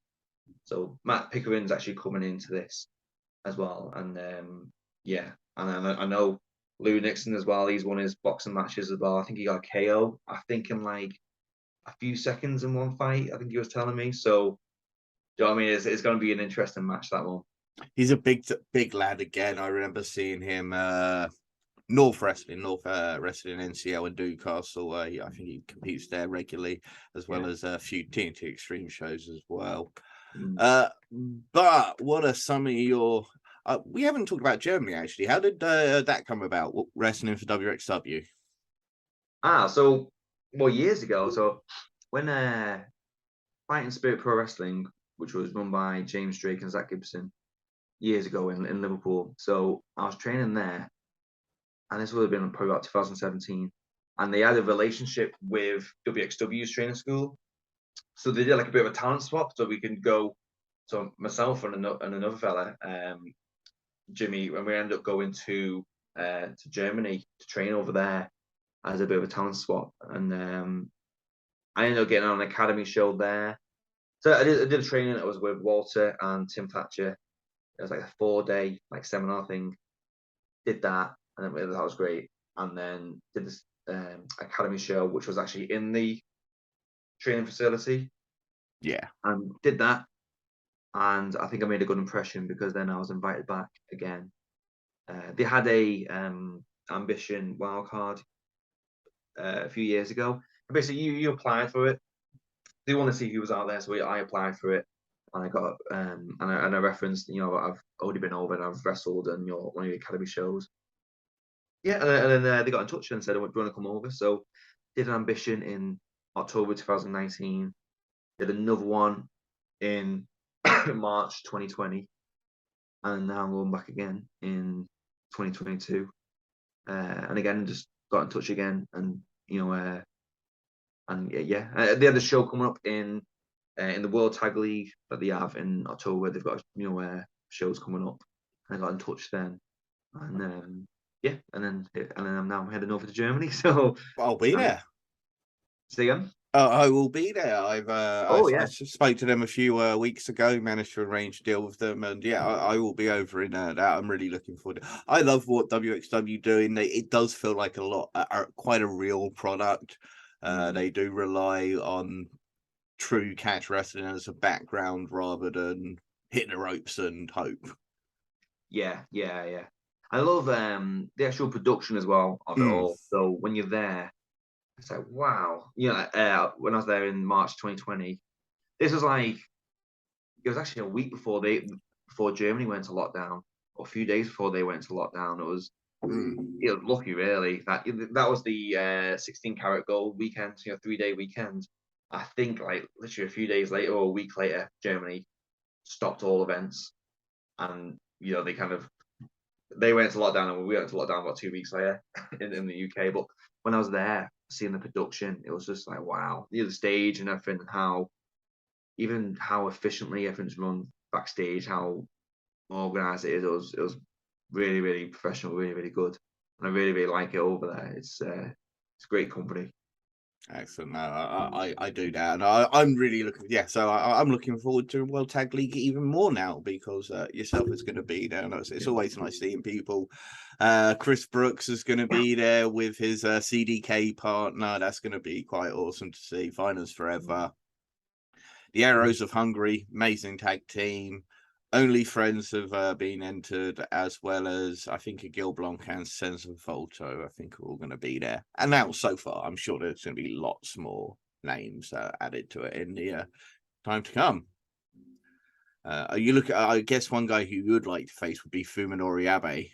So Matt Pickering's actually coming into this as well, and and I know Lou Nixon as well. He's won his boxing matches as well. I think he got a KO. I think in like a few seconds in one fight. I think he was telling me. So, you know what I mean? It's going to be an interesting match, that one. He's a big lad again. I remember seeing him North Wrestling NCL in Newcastle. I think he competes there regularly, as well as a few TNT Extreme shows as well. But what are some of your? We haven't talked about Germany actually. How did that come about? Wrestling for WXW. So years ago. So when Fighting Spirit Pro Wrestling, which was run by James Drake and Zach Gibson, years ago in Liverpool. So I was training there, and this would have been probably about 2017. And they had a relationship with WXW's training school. So they did like a bit of a talent swap, so we can go. So myself and another fella, Jimmy, and we ended up going to Germany to train over there as a bit of a talent swap. And I ended up getting on an academy show there. So I did a training that was with Walter and Tim Thatcher. It was like a 4-day seminar thing. Did that, and then that was great. And then did this academy show, which was actually in the training facility. Yeah. And did that. And I think I made a good impression, because then I was invited back again. They had a Ambition wildcard a few years ago. And basically, you applied for it. They want to see who was out there, so I applied for it, and I got and I referenced, I've already been over and I've wrestled in one of the academy shows. Yeah, and then they got in touch and said, "Do you want to come over?" So did an Ambition in October 2019. Did another one in March 2020, and now I'm going back again in 2022. And again, just got in touch again, and they had a show coming up in the World Tag League that they have in October. They've got shows coming up, and I got in touch then, and then I'm heading over to Germany. So I'll be there. See again. I will be there. I spoke to them a few weeks ago, managed to arrange a deal with them, and I will be over in that. I'm really looking forward to it. I love what WXW doing. It does feel like quite a real product. They do rely on true catch wrestling as a background rather than hitting the ropes and hope. Yeah. I love the actual production as well of it all. So when you're there, it's like, wow. When I was there in March 2020, this was it was actually a week before Germany went to lockdown, or a few days before they went to lockdown. It was lucky, really. That was the 16 karat gold weekend, 3-day weekend. I think literally a few days later or a week later, Germany stopped all events, and they went to lockdown, and we went to lockdown about 2 weeks later in the UK. But when I was there, seeing the production, it was just like, wow, the stage and everything, how even how efficiently everything's run backstage, how organised it is. It was really, really professional, really, really good, and I really, really like it over there. It's great company. Excellent. No, I do that, and I'm really looking. Yeah, so I'm looking forward to World Tag League even more now because yourself is going to be there. And it's always nice seeing people. Chris Brooks is going to be there with his CDK partner. That's going to be quite awesome to see. Finals Forever. The Arrows of Hungary, amazing tag team. Only Friends have been entered, as well as I think a Gil Blanc and Sense of Volto. I think are all going to be there. And now, so far, I'm sure there's going to be lots more names added to it in the time to come. You look at, I guess one guy who you would like to face would be Fuminori Abe.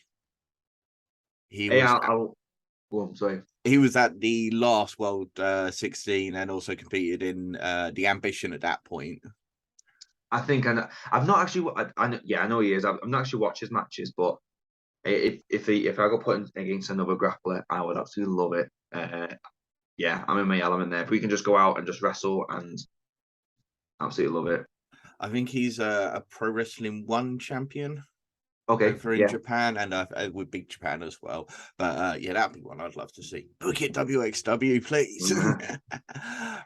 I'm sorry. He was at the last World 16 and also competed in the Ambition at that point. I think I've not actually. I know he is. I've not actually watched his matches, but if I got put in against another grappler, I would absolutely love it. Yeah, I'm in my element there. If we can just go out and just wrestle, and absolutely love it. I think he's a Pro Wrestling 1 champion. Okay, over in Japan, and with Big Japan as well. But yeah, that'd be one I'd love to see. Book it, WXW, please.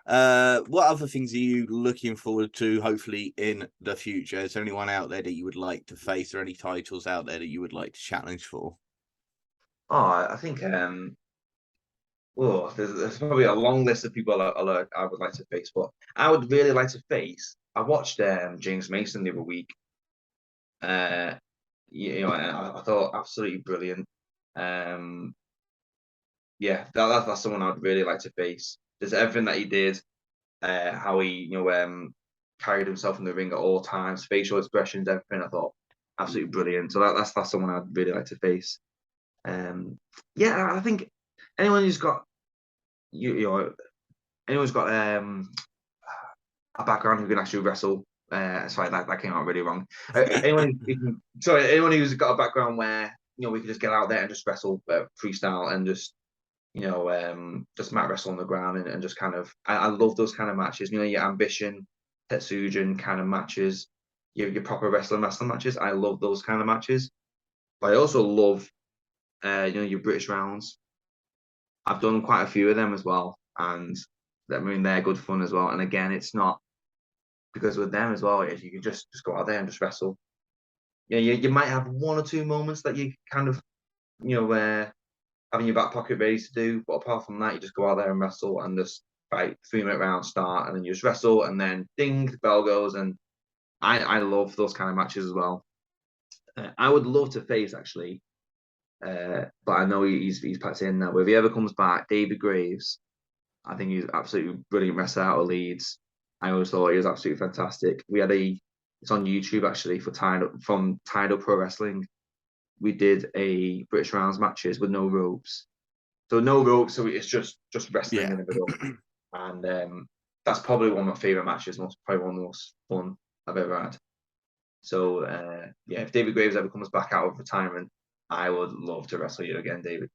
What other things are you looking forward to, hopefully, in the future? Is there anyone out there that you would like to face, or any titles out there that you would like to challenge for? Oh, I think there's probably a long list of people I would like to face, but I would really like to face. I watched James Mason the other week. I thought absolutely brilliant. Yeah, that's someone I'd really like to face. Just everything that he did, how he carried himself in the ring at all times, facial expressions, everything. I thought absolutely brilliant. So that's someone I'd really like to face. Yeah, I think anyone who's got anyone's got a background who can actually wrestle. Sorry, that came out really wrong. Anyone who's got a background where we can just get out there and just wrestle freestyle and just mat wrestle on the ground and just kind of. I love those kind of matches. Your Ambition, Tetsujin kind of matches, your proper wrestling matches. I love those kind of matches. But I also love your British rounds. I've done quite a few of them as well, and they're good fun as well. And again, it's not because with them as well, is you can just go out there and just wrestle. Yeah, you might have one or two moments that you kind of having your back pocket ready to do, but apart from that, you just go out there and wrestle and just fight 3-minute round start, and then you just wrestle, and then ding, the bell goes, and I love those kind of matches as well. I would love to face actually. But I know he's packed in now. If he ever comes back, David Graves, I think he's absolutely brilliant wrestler out of Leeds. I always thought he was absolutely fantastic. It's on YouTube actually from Tidal Pro Wrestling. We did a British rounds matches with no ropes. So no ropes, so it's just wrestling in the middle. And that's probably one of my favourite matches, probably one of the most fun I've ever had. So if David Graves ever comes back out of retirement, I would love to wrestle you again, David.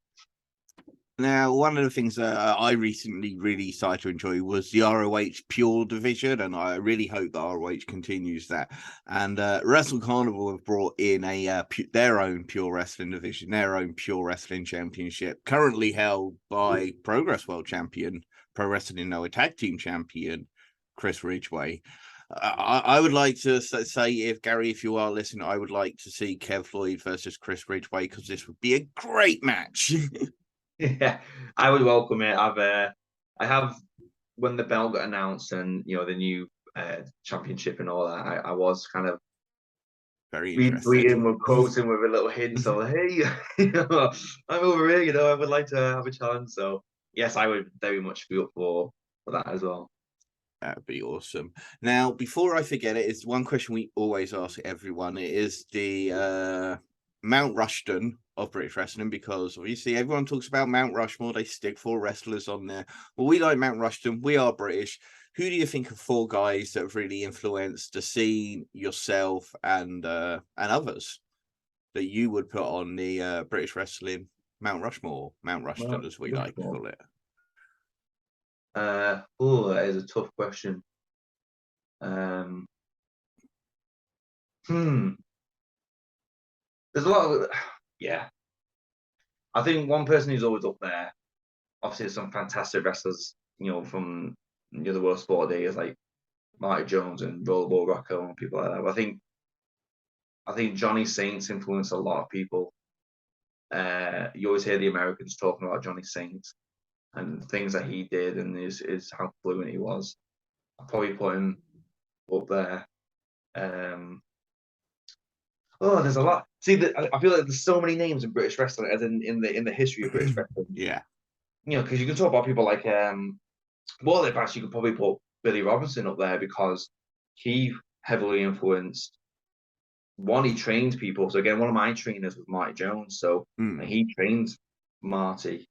Now, one of the things that I recently really started to enjoy was the ROH Pure Division, and I really hope that ROH continues that. And Wrestle Carnival have brought in their own Pure Wrestling division, their own Pure Wrestling Championship, currently held by Progress World Champion, Pro Wrestling Noah Tag Team Champion, Chris Ridgway. I would like to say, if you are listening, I would like to see Kev Lloyd versus Chris Ridgway, because this would be a great match. Yeah, I would welcome it. I have, when the bell got announced and the new championship and all that, I was kind of very interested. retweeting with quoting with a little hint. So hey, I'm over here. I would like to have a challenge. So yes, I would very much be up for that as well. That'd be awesome. Now, before I forget it, it's one question we always ask everyone. It is the Mount Rushton of British wrestling, because obviously everyone talks about Mount Rushmore. They stick 4 wrestlers on there. Well, we like Mount Rushton. We are British. Who do you think are 4 guys that have really influenced the scene, yourself, and others that you would put on the British wrestling Mount Rushmore, Mount Rushton, as we like to call it? That is a tough question. Um, There's a lot of, yeah. I think one person who's always up there, obviously there's some fantastic wrestlers, from the world sport days, like Marty Jones and Rollerball Rocco and people like that. But I think Johnny Saints influenced a lot of people. You always hear the Americans talking about Johnny Saints and things that he did and is how fluent he was. I'll probably put him up there. There's a lot. See, I feel like there's so many names in British wrestling, as in the history of British wrestling. Yeah. Because you can talk about people like well, in fact, you could probably put Billy Robinson up there because he heavily influenced. One, he trained people. So again, one of my trainers was Marty Jones. So he trained Marty.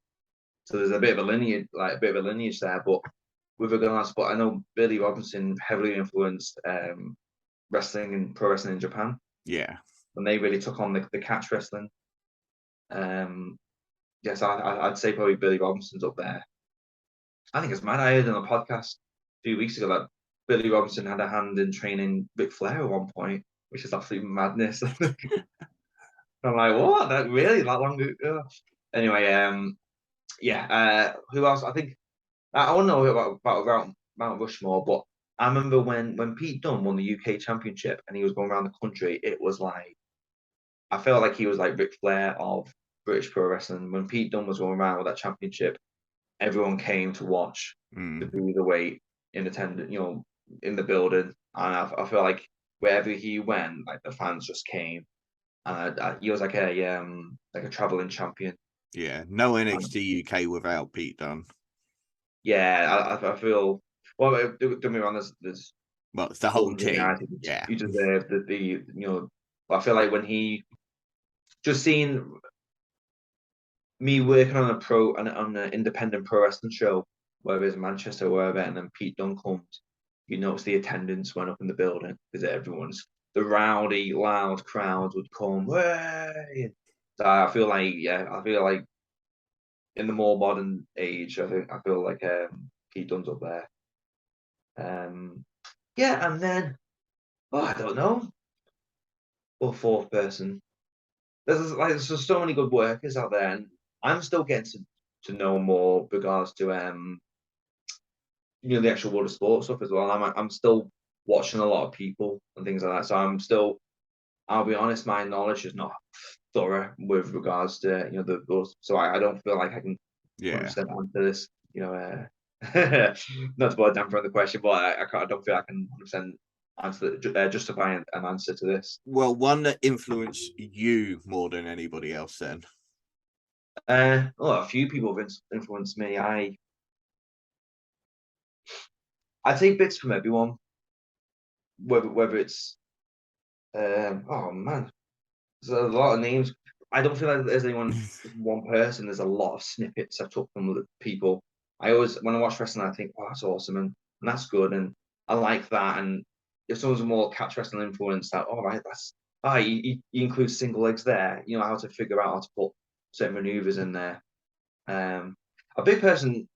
So there's a bit of a lineage, there. But with regards, I know Billy Robinson heavily influenced wrestling and pro wrestling in Japan. Yeah. And they really took on the catch wrestling. Yes, I'd say probably Billy Robinson's up there. I think it's mad. I heard on a podcast a few weeks ago that Billy Robinson had a hand in training Ric Flair at one point, which is absolute madness. I'm like, what? That really that long ago? Anyway, who else? I think I don't know about Mount Rushmore, but I remember when Pete Dunne won the UK Championship and he was going around the country. It was like I felt like he was like Ric Flair of British pro wrestling. When Pete Dunne was going around with that championship, everyone came to watch the Cruiserweight in attendance, in the building. And I feel like wherever he went, like the fans just came. And he was like a traveling champion. Yeah, no NXT UK without Pete Dunne. Yeah, I feel. Well, don't me wrong. There's well, it's the whole team. Yeah, you deserve I feel like when he just seen me working on on an independent pro wrestling show, whether it's Manchester or wherever, and then Pete Dunne comes, you notice the attendance went up in the building because the rowdy, loud crowds would come. Way! So I feel like in the more modern age, I feel like Pete Dunne's up there. And then I don't know. Or fourth person. There's just so many good workers out there, and I'm still getting to know more regards to the actual world of sports stuff as well. I'm still watching a lot of people and things like that. So I'll be honest, my knowledge is not thorough with regards to so I don't feel like I can 100% answer this. Not to put a damper on the question, but I don't feel I can 100% justify an answer to this. Well, one that influenced you more than anybody else, then. A few people have influenced me. I take bits from everyone, whether it's oh man, there's a lot of names. I don't feel like there's one person. There's a lot of snippets I took from other people. I always, when I watch wrestling, I think, oh, that's awesome and that's good and I like that. And if someone's more catch wrestling influence, that that's you include single legs there. You know how to figure out how to put certain maneuvers in there. A big person.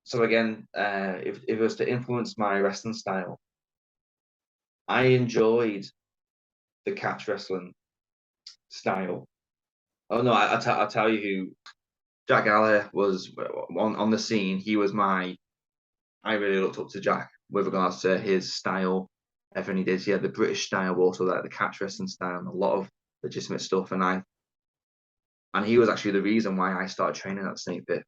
So again, if it was to influence my wrestling style, I enjoyed the catch wrestling style. Oh no, I'll tell you who Jack Gallagher was on the scene. He was I really looked up to Jack with regards to his style. Everything he did, the British style, but also the catch wrestling style, and a lot of legitimate stuff. And he was actually the reason why I started training at Snake Pit.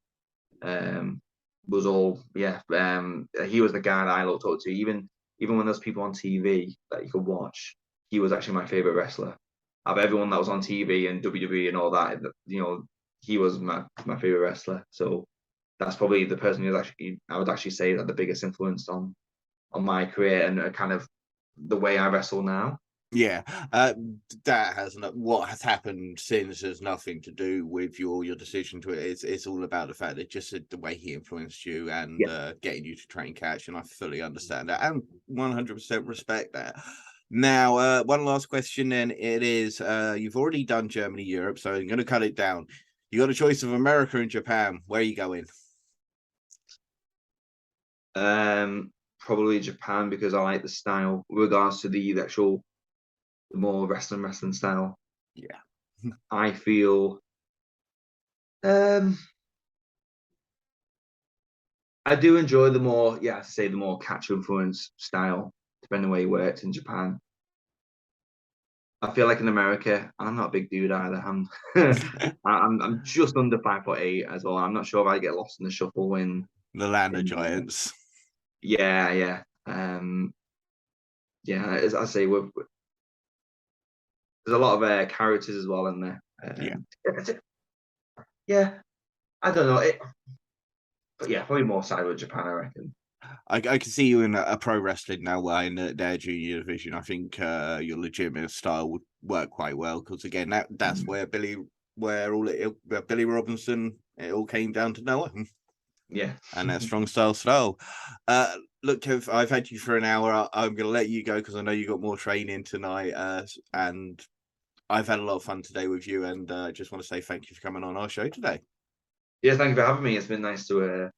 Was all he was the guy that I looked up to. Even when there's people on TV that you could watch, he was actually my favorite wrestler. Of everyone that was on TV and WWE and all that, he was my favorite wrestler. So that's probably the person who's actually, I would actually say, that the biggest influence on my career and kind of the way I wrestle now. Yeah, that what has happened since has nothing to do with your decision to it. It's all about the fact that just the way he influenced you and getting you to train catch, and I fully understand that and 100% respect that. Now, one last question then. It is, you've already done Germany, Europe, so I'm going to cut it down. You got a choice of America and Japan. Where are you going? probably Japan, because I like the style with regards to the actual, the more wrestling style. Yeah. I feel I do enjoy the more, the more catch influence style, depending on where you worked in Japan. I feel like in America, I'm not a big dude either. I'm just under 5'8" as well. I'm not sure if I get lost in the shuffle in The land of giants. Yeah. As I say, there's a lot of characters as well in there. Yeah, I don't know. But yeah, probably more side with Japan, I reckon. I can see you in a pro wrestling now, in their junior division. I think your legitimate style would work quite well, because again, that's where Billy Robinson, it all came down to Noah. Yeah, and that strong style. Look, Kev, I've had you for an hour. I'm going to let you go because I know you got more training tonight, and I've had a lot of fun today with you, and just want to say thank you for coming on our show today. Yeah, thank you for having me. It's been nice to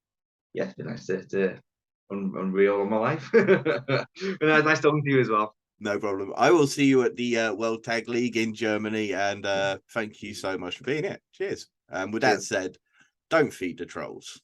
unreal on my life. But nice talking to you as well. No problem. I will see you at the World Tag League in Germany, and thank you so much for being here. Cheers. With that said, don't feed the trolls.